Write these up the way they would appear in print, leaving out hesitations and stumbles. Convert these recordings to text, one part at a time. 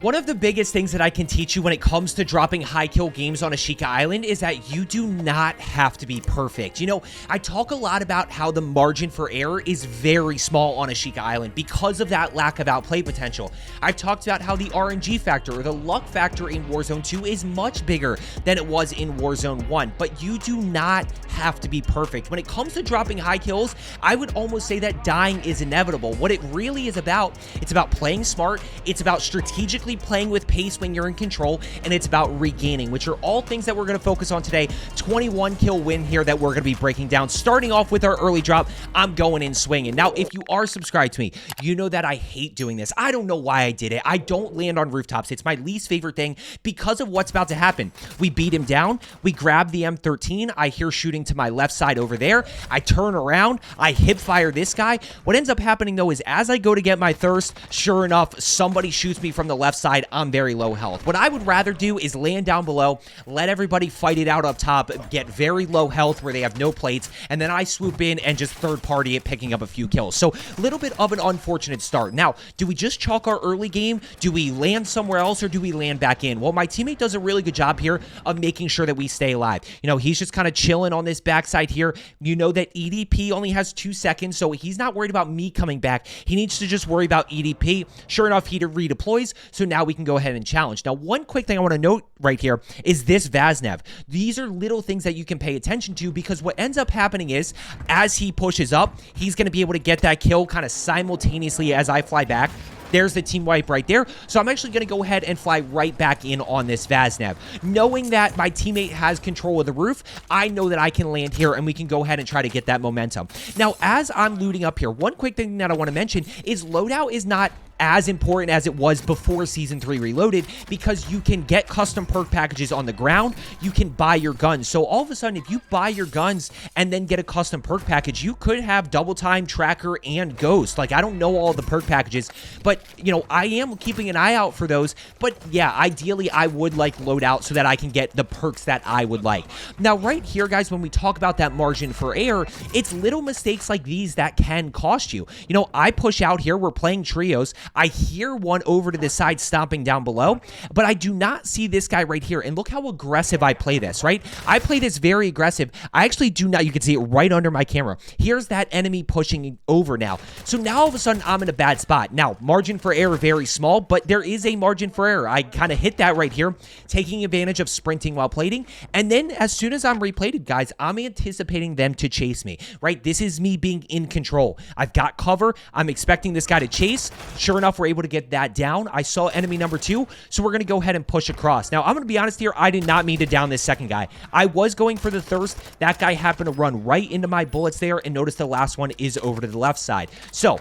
One of the biggest things that I can teach you when it comes to dropping high kill games on Ashika Island is that you do not have to be perfect. You know, I talk a lot about how the margin for error is very small on Ashika Island because of that lack of outplay potential. I've talked about how the RNG factor or the luck factor in Warzone 2 is much bigger than it was in Warzone 1, but you do not have to be perfect. When it comes to dropping high kills, I would almost say that dying is inevitable. What it really is about, it's about playing smart, it's about strategically playing with pace when you're in control, and it's about regaining, which are all things that we're going to focus on today. 21 kill win here that we're going to be breaking down. Starting off with our early drop, I'm going in swinging. Now, if you are subscribed to me, you know that I hate doing this. I don't know why I did it. I don't land on rooftops. It's my least favorite thing because of what's about to happen. We beat him down. We grab the M13. I hear shooting to my left side over there. I turn around. I hip fire this guy. What ends up happening, though, is as I go to get my thirst, sure enough, somebody shoots me from the left side. I'm very low health. What I would rather do is land down below, let everybody fight it out up top, get very low health where they have no plates, and then I swoop in and just third party it, picking up a few kills. So a little bit of an unfortunate start. Now, do we just chalk our early game? Do we land somewhere else, or do we land back in? Well, my teammate does a really good job here of making sure that we stay alive. You know, he's just kind of chilling on this backside here. You know that EDP only has 2 seconds, so he's not worried about me coming back. He needs to just worry about EDP. Sure enough, he redeploys, so now we can go ahead and challenge. Now, one quick thing I want to note right here is this Vaznev. These are little things that you can pay attention to, because what ends up happening is as he pushes up, he's going to be able to get that kill kind of simultaneously as I fly back. There's the team wipe right there. So I'm actually going to go ahead and fly right back in on this Vaznev. Knowing that my teammate has control of the roof, I know that I can land here and we can go ahead and try to get that momentum. Now, as I'm looting up here, one quick thing that I want to mention is loadout is not as important as it was before Season 3 Reloaded, because you can get custom perk packages on the ground. You can buy your guns. So all of a sudden, if you buy your guns and then get a custom perk package, you could have double time, tracker, and ghost. Like, I don't know all the perk packages, but, you know, I am keeping an eye out for those. But yeah, ideally, I would like loadout so that I can get the perks that I would like. Now, right here, guys, when we talk about that margin for error, it's little mistakes like these that can cost you. You know, I push out here. We're playing trios. I hear one over to the side stomping down below, but I do not see this guy right here. And look how aggressive I play this, right? I play this very aggressive. I actually do not, you can see it right under my camera. Here's that enemy pushing over now. So now all of a sudden I'm in a bad spot. Now, margin for error very small, but there is a margin for error. I kind of hit that right here, taking advantage of sprinting while plating. And then as soon as I'm replated, guys, I'm anticipating them to chase me, right? This is me being in control. I've got cover. I'm expecting this guy to chase. Sure enough, we're able to get that down. I saw enemy number 2, so we're going to go ahead and push across. Now, I'm going to be honest here. I did not mean to down this second guy. I was going for the thirst. That guy happened to run right into my bullets there, and notice the last one is over to the left side. So,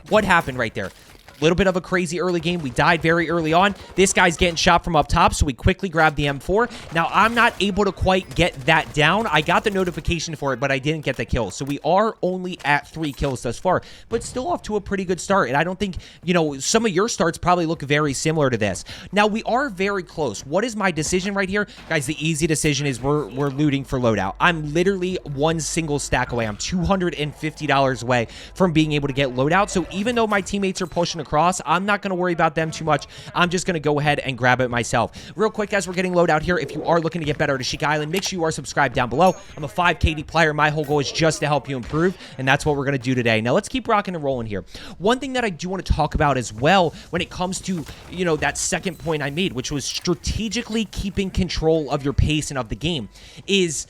what happened right there? Little bit of a crazy early game. We died very early on. This guy's getting shot from up top, so we quickly grab the M4. Now, I'm not able to quite get that down. I got the notification for it, but I didn't get the kill. So we are only at 3 kills thus far, but still off to a pretty good start. And I don't think, you know, some of your starts probably look very similar to this. Now, we are very close. What is my decision right here? Guys, the easy decision is we're looting for loadout. I'm literally one single stack away. I'm $250 away from being able to get loadout. So even though my teammates are pushing across, I'm not going to worry about them too much. I'm just going to go ahead and grab it myself. Real quick, as we're getting loadout here, if you are looking to get better at Ashika Island, make sure you are subscribed down below. I'm a 5 KD player. My whole goal is just to help you improve, and that's what we're going to do today. Now, let's keep rocking and rolling here. One thing that I do want to talk about as well when it comes to, you know, that second point I made, which was strategically keeping control of your pace and of the game, is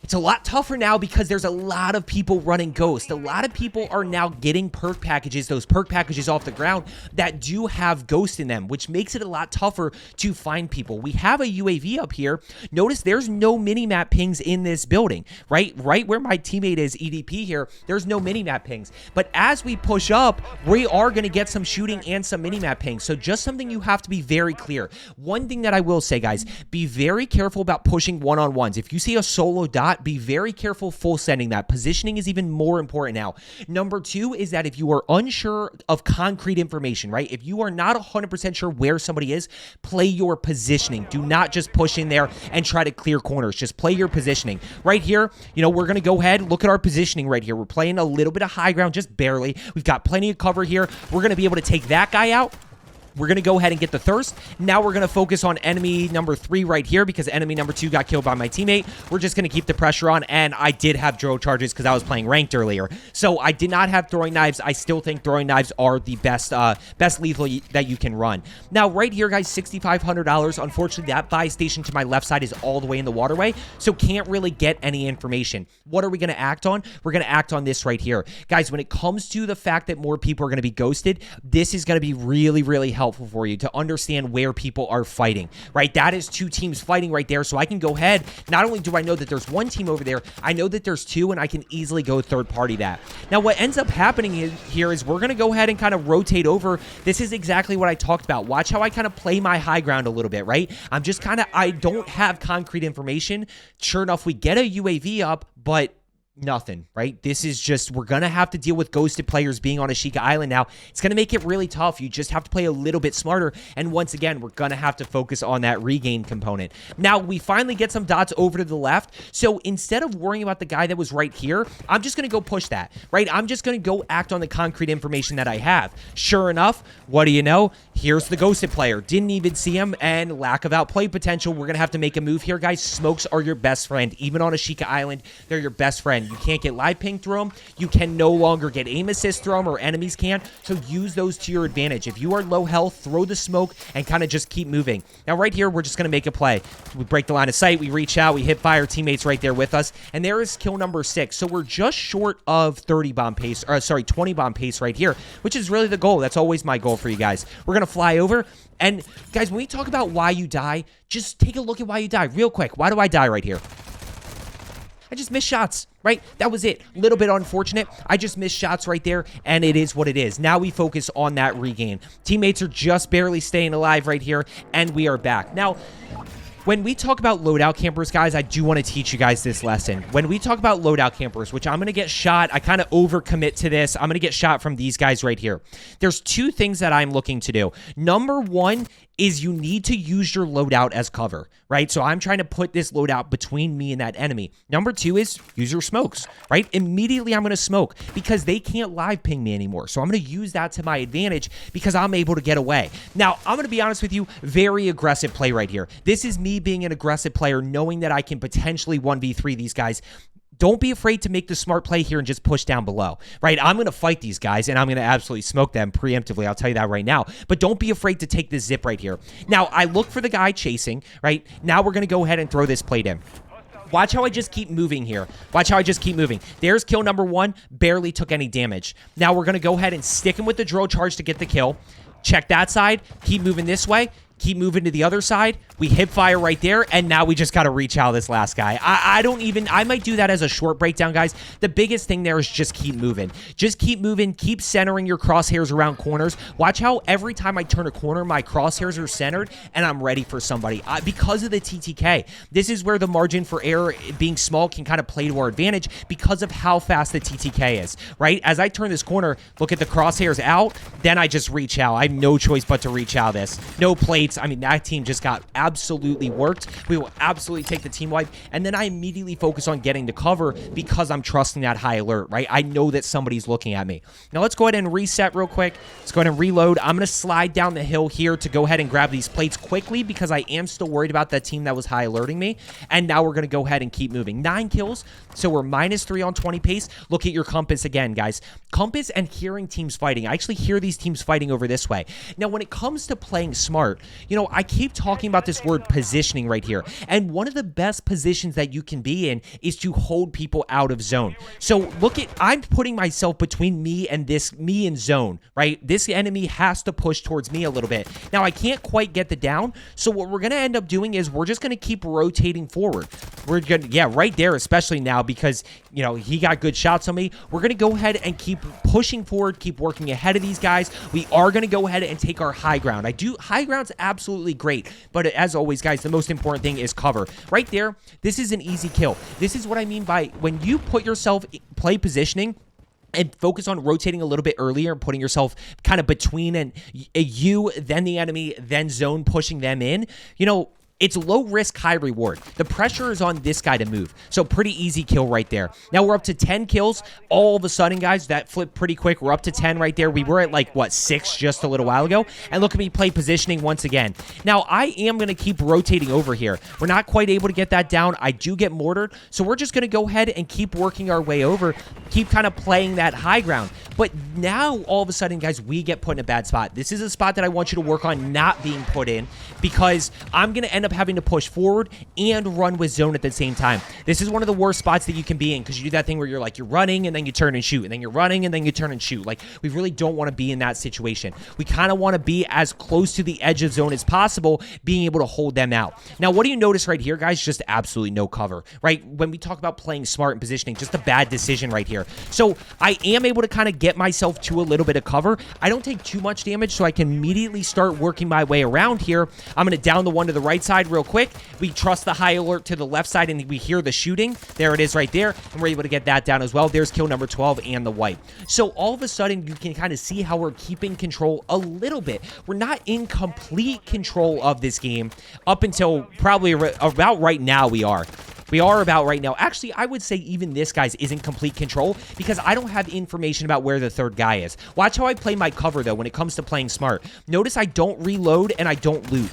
it's a lot tougher now because there's a lot of people running Ghost. A lot of people are now getting perk packages, those perk packages off the ground that do have Ghost in them, which makes it a lot tougher to find people. We have a UAV up here. Notice there's no minimap pings in this building, right? Right where my teammate is, EDP here, there's no minimap pings. But as we push up, we are going to get some shooting and some minimap pings. So just something you have to be very clear. One thing that I will say, guys, be very careful about pushing one-on-ones. If you see a solo dot, be very careful full sending that. Positioning is even more important now. Number 2 is that if you are unsure of concrete information, right? If you are not 100% sure where somebody is, play your positioning. Do not just push in there and try to clear corners. Just play your positioning. Right here, you know, we're going to go ahead, look at our positioning right here. We're playing a little bit of high ground, just barely. We've got plenty of cover here. We're going to be able to take that guy out. We're going to go ahead and get the thirst. Now we're going to focus on enemy number 3 right here because enemy number 2 got killed by my teammate. We're just going to keep the pressure on, and I did have drill charges because I was playing ranked earlier. So I did not have throwing knives. I still think throwing knives are the best lethal that you can run. Now, right here, guys, $6,500. Unfortunately, that buy station to my left side is all the way in the waterway, so can't really get any information. What are we going to act on? We're going to act on this right here. Guys, when it comes to the fact that more people are going to be ghosted, this is going to be really, really helpful for you to understand where people are fighting, right? That is 2 teams fighting right there, so I can go ahead. Not only do I know that there's 1 team over there, I know that there's 2, and I can easily go third party that. Now, what ends up happening here is we're going to go ahead and kind of rotate over. This is exactly what I talked about. Watch how I kind of play my high ground a little bit, right? I'm just kind of, I don't have concrete information. Sure enough, we get a UAV up, but nothing, right? This is just, we're going to have to deal with ghosted players being on Ashika Island now. It's going to make it really tough. You just have to play a little bit smarter. And once again, we're going to have to focus on that regain component. Now, we finally get some dots over to the left. So instead of worrying about the guy that was right here, I'm just going to go push that, right? I'm just going to go act on the concrete information that I have. Sure enough, what do you know? Here's the ghosted player. Didn't even see him, and lack of outplay potential. We're going to have to make a move here, guys. Smokes are your best friend. Even on Ashika Island, they're your best friend. You can't get live ping through them. You can no longer get aim assist through them, or enemies can. So use those to your advantage. If you are low health, throw the smoke and kind of just keep moving. Now, right here, we're just going to make a play. We break the line of sight. We reach out. We hit fire. Teammates right there with us. And there is kill number 6. So we're just short of 30 bomb pace, or sorry, 20 bomb pace right here, which is really the goal. That's always my goal for you guys. We're going to fly over. And guys, when we talk about why you die, just take a look at why you die real quick. Why do I die right here? I just missed shots, right? That was it. A little bit unfortunate. I just missed shots right there, and it is what it is. Now we focus on that regain. Teammates are just barely staying alive right here, and we are back. Now, when we talk about loadout campers, guys, I do want to teach you guys this lesson. When we talk about loadout campers, which I'm going to get shot, I kind of overcommit to this. I'm going to get shot from these guys right here. There's 2 things that I'm looking to do. Number 1 is you need to use your loadout as cover, right? So I'm trying to put this loadout between me and that enemy. Number 2 is use your smokes, right? Immediately I'm going to smoke because they can't live ping me anymore. So I'm going to use that to my advantage because I'm able to get away. Now, I'm going to be honest with you, very aggressive play right here. This is me being an aggressive player, knowing that I can potentially 1v3 these guys. Don't be afraid to make the smart play here and just push down below, right? I'm going to fight these guys, and I'm going to absolutely smoke them preemptively. I'll tell you that right now. But don't be afraid to take this zip right here. Now, I look for the guy chasing, right? Now we're going to go ahead and throw this plate in. Watch how I just keep moving here. Watch how I just keep moving. There's kill number 1. Barely took any damage. Now we're going to go ahead and stick him with the drill charge to get the kill. Check that side. Keep moving this way. Keep moving to the other side. We hit fire right there, and now we just got to reach out this last guy. I might do that as a short breakdown, guys. The biggest thing there is just keep moving. Just keep moving. Keep centering your crosshairs around corners. Watch how every time I turn a corner, my crosshairs are centered, and I'm ready for somebody. Because of the TTK, this is where the margin for error being small can kind of play to our advantage because of how fast the TTK is, right? As I turn this corner, look at the crosshairs out, then I just reach out. I have no choice but to reach out this. No plates. I mean, that team just got absolutely worked. We will absolutely take the team wipe. And then I immediately focus on getting to cover because I'm trusting that high alert, right? I know that somebody's looking at me. Now let's go ahead and reset real quick. Let's go ahead and reload. I'm going to slide down the hill here to go ahead and grab these plates quickly because I am still worried about that team that was high alerting me. And now we're going to go ahead and keep moving. 9 kills. So we're -3 on 20 pace. Look at your compass again, guys. Compass and hearing teams fighting. I actually hear these teams fighting over this way. Now, when it comes to playing smart, you know, I keep talking about this word positioning right here. And one of the best positions that you can be in is to hold people out of zone. So look at, I'm putting myself between me and zone, right? This enemy has to push towards me a little bit. Now, I can't quite get the down. So what we're going to end up doing is we're just going to keep rotating forward. We're going to, yeah, right there, especially now because, you know, he got good shots on me. We're going to go ahead and keep pushing forward, keep working ahead of these guys. We are going to go ahead and take our high ground. High ground's absolutely great, but as always, guys, the most important thing is cover. Right there, this is an easy kill. This is what I mean by when you put yourself, play positioning, and focus on rotating a little bit earlier and putting yourself kind of between and you, then the enemy, then zone, pushing them in. You know, It's low risk, high reward. The pressure is on this guy to move. So pretty easy kill right there. Now we're up to 10 kills. All of a sudden, guys, that flipped pretty quick. We're up to 10 right there. We were at like, what, 6 just a little while ago. And look at me play positioning once again. Now, I am going to keep rotating over here. We're not quite able to get that down. I do get mortared. So we're just going to go ahead and keep working our way over. Keep kind of playing that high ground. But now, all of a sudden, guys, we get put in a bad spot. This is a spot that I want you to work on not being put in, because I'm going to end up having to push forward and run with zone at the same time. This is one of the worst spots that you can be in, because you do that thing where you're like, you're running and then you turn and shoot, and then you're running and then you turn and shoot. Like, we really don't want to be in that situation. We kind of want to be as close to the edge of zone as possible, being able to hold them out. Now, what do you notice right here, guys? Just absolutely no cover, right? When we talk about playing smart and positioning, just a bad decision right here. So I am able to kind of get myself to a little bit of cover. I don't take too much damage, so I can immediately start working my way around here. I'm going to down the one to the right side real quick. We trust the high alert to the left side, and we hear the shooting. There it is right there, and we're able to get that down as well. There's kill number 12 and the wipe. So all of a sudden, you can kind of see how we're keeping control a little bit. We're not in complete control of this game up until probably about right now we are. We are about right now. Actually, I would say even this, guys, isn't complete control, because I don't have information about where the third guy is. Watch how I play my cover, though, when it comes to playing smart. Notice I don't reload and I don't loot.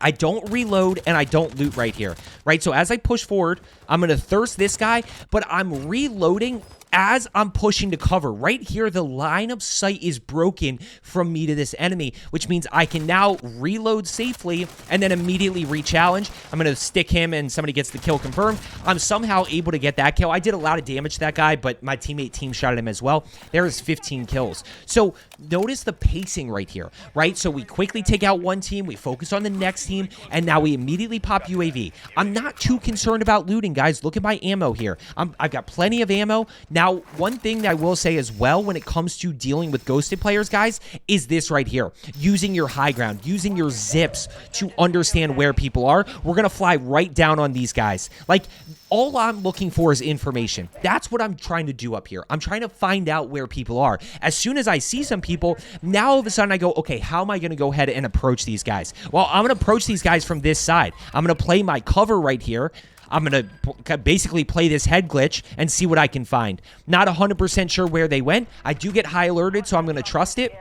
I don't reload and I don't loot right here, right? So as I push forward, I'm going to thirst this guy, but I'm reloading as I'm pushing to cover. Right here, the line of sight is broken from me to this enemy, which means I can now reload safely and then immediately re-challenge. I'm going to stick him and somebody gets the kill confirmed. I'm somehow able to get that kill. I did a lot of damage to that guy, but my teammate team shot at him as well. There is 15 kills. So notice the pacing right here, right? So we quickly take out one team, we focus on the next team, and now we immediately pop UAV. I'm not too concerned about looting, guys. Look at my ammo here. I've got plenty of ammo. Now, one thing that I will say as well when it comes to dealing with ghosted players, guys, is this right here. Using your high ground, using your zips to understand where people are. We're going to fly right down on these guys. Like, all I'm looking for is information. That's what I'm trying to do up here. I'm trying to find out where people are. As soon as I see some people, now all of a sudden I go, okay, how am I going to go ahead and approach these guys? Well, I'm going to approach these guys from this side. I'm going to play my cover right here. I'm going to basically play this head glitch and see what I can find. Not 100% sure where they went. I do get high alerted, so I'm going to trust it.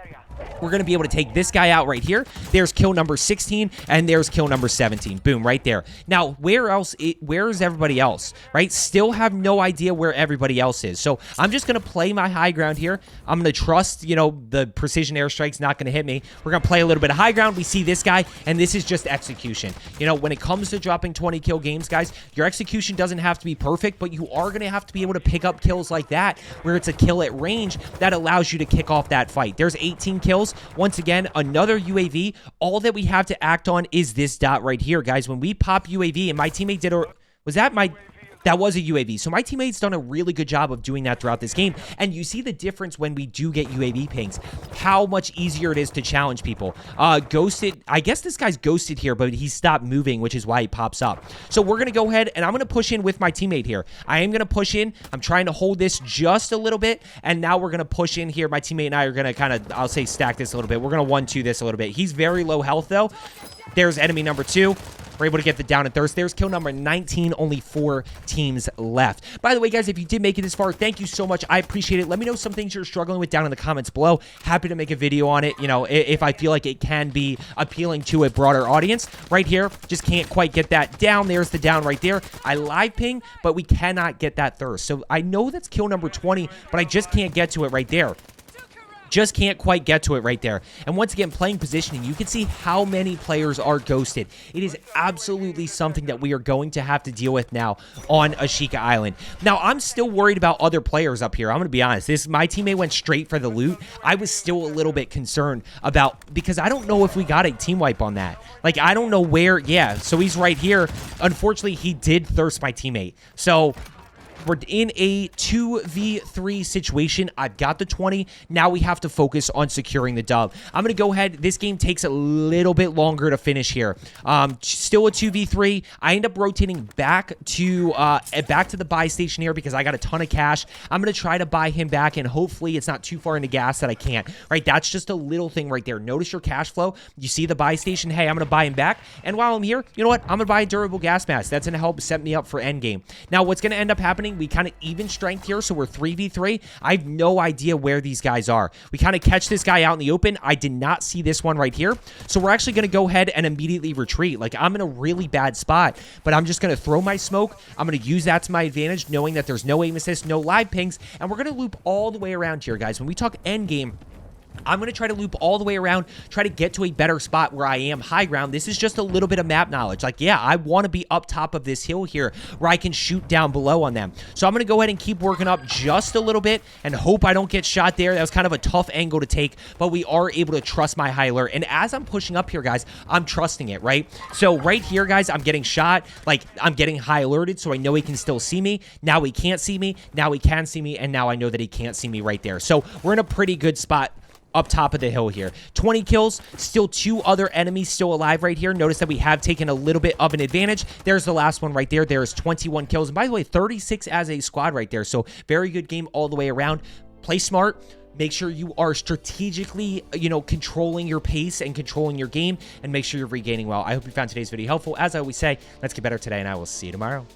We're going to be able to take this guy out right here. There's kill number 16, and there's kill number 17. Boom, right there. Now, where is everybody else, right? Still have no idea where everybody else is. So I'm just going to play my high ground here. I'm going to trust, you know, the precision airstrike's not going to hit me. We're going to play a little bit of high ground. We see this guy, and this is just execution. You know, when it comes to dropping 20 kill games, guys, your execution doesn't have to be perfect, but you are going to have to be able to pick up kills like that, where it's a kill at range that allows you to kick off that fight. There's 18 kills. Once again, another UAV. All that we have to act on is this dot right here, guys. When we pop UAV, and my teammate did a... That was a UAV. So my teammate's done a really good job of doing that throughout this game. And you see the difference when we do get UAV pings. How much easier it is to challenge people. Ghosted. I guess this guy's ghosted here, but he stopped moving, which is why he pops up. So we're going to go ahead, and I'm going to push in with my teammate here. I am going to push in. I'm trying to hold this just a little bit. And now we're going to push in here. My teammate and I are going to kind of, I'll say, stack this a little bit. We're going to 1-2 this a little bit. He's very low health, though. There's enemy number 2. We're able to get the down and thirst. There's kill number 19. Only 4 teams left. By the way, guys, if you did make it this far, thank you so much. I appreciate it. Let me know some things you're struggling with down in the comments below. Happy to make a video on it, you know, if I feel like it can be appealing to a broader audience. Right here, just can't quite get that down. There's the down right there. I live ping, but we cannot get that thirst. So I know that's kill number 20, but I just can't get to it right there. Just can't quite get to it right there. And once again, playing positioning, you can see how many players are ghosted. It is absolutely something that we are going to have to deal with now on Ashika Island. Now, I'm still worried about other players up here. I'm going to be honest. My teammate went straight for the loot. I was still a little bit concerned about, because I don't know if we got a team wipe on that. Like, I don't know where. Yeah, so he's right here. Unfortunately, he did thirst my teammate. So We're in a 2v3 situation. I've got the 20. Now we have to focus on securing the dub. I'm going to go ahead. This game takes a little bit longer to finish here. Still a 2v3. I end up rotating back to the buy station here because I got a ton of cash. I'm going to try to buy him back, and hopefully it's not too far into gas that I can't. Right? That's just a little thing right there. Notice your cash flow. You see the buy station. Hey, I'm going to buy him back. And while I'm here, you know what? I'm going to buy a durable gas mask. That's going to help set me up for endgame. Now, what's going to end up happening, we kind of even strength here, so we're 3v3. I have no idea where these guys are. We kind of catch this guy out in the open. I did not see this one right here, so we're actually going to go ahead and immediately retreat. Like, I'm in a really bad spot, but I'm just going to throw my smoke. I'm going to use that to my advantage, knowing that there's no aim assist, no live pings, and we're going to loop all the way around here, guys. When we talk endgame, I'm going to try to loop all the way around, try to get to a better spot where I am high ground. This is just a little bit of map knowledge. Like, yeah, I want to be up top of this hill here where I can shoot down below on them. So I'm going to go ahead and keep working up just a little bit and hope I don't get shot there. That was kind of a tough angle to take, but we are able to trust my high alert. And as I'm pushing up here, guys, I'm trusting it, right? So right here, guys, I'm getting shot. Like, I'm getting high alerted, so I know he can still see me. Now he can't see me. Now he can see me, and now I know that he can't see me right there. So we're in a pretty good spot up top of the hill here. 20 kills, still 2 other enemies still alive right here. Notice that we have taken a little bit of an advantage. There's the last one right there. There's 21 kills. And by the way, 36 as a squad right there. So very good game all the way around. Play smart. Make sure you are strategically, controlling your pace and controlling your game, and make sure you're regaining well. I hope you found today's video helpful. As I always say, let's get better today, and I will see you tomorrow.